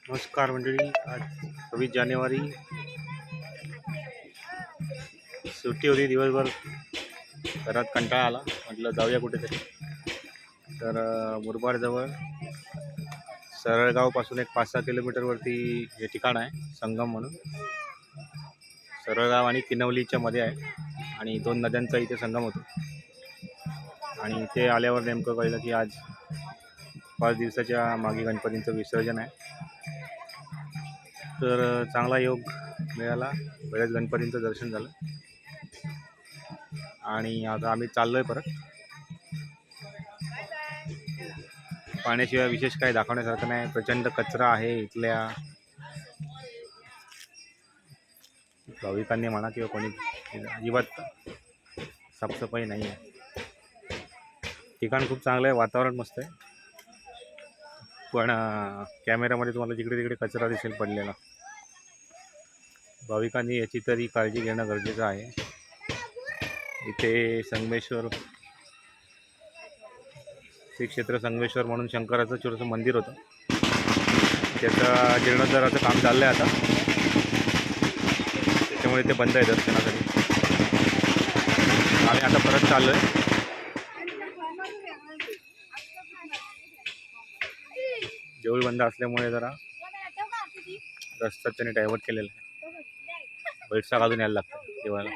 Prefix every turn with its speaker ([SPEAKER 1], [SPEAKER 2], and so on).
[SPEAKER 1] नमस्कार मंडळी. आज 26 जानेवारी, सुट्टी होती दिवसभर. घरात कंटाळा आला, म्हटलं जाऊया कुठेतरी. तर मुरबाडजवळ सरळगावपासून एक 5-6 किलोमीटरवरती हे ठिकाण आहे, संगम म्हणून. सरळगाव आणि किनवलीच्या मध्ये आहे आणि 2 नद्यांचा इथे संगम होतो. आणि इथे आल्यावर नेमकं कळलं की आज 5 दिवसाच्या मागे गणपतींचं विसर्जन आहे. तर चांगला योग मिळाला, बऱ्याच गणपतींचं दर्शन झालं आणि आता आम्ही चाललोय परत. पाण्याशिवाय विशेष काही दाखवण्यासारखं नाही. प्रचंड कचरा आहे इथल्या भाविकांनी म्हणा किंवा कोणी, अजिबात साफसफाई नाही आहे. ठिकाण खूप चांगलं आहे, वातावरण मस्त आहे, पण कॅमेऱ्यामध्ये तुम्हाला जिकडे तिकडे कचरा दिसेल पडलेला. भाविकांनी याची तरी काळजी घेणं गरजेचं आहे. इथे संगमेश्वर श्री क्षेत्र संगमेश्वर म्हणून शंकराचं छोटंसं मंदिर होतं, त्याचं जीर्णोद्धाराचं काम चाललं आहे आता, त्याच्यामुळे ते बंद आहे दर्शनासाठी. आम्ही आता परत चाललो आहे. देऊळ बंद असल्यामुळे जरा रस्ता त्याने डायव्हर्ट केलेला आहे. बैठसा घालून यायला लागतं देवाला.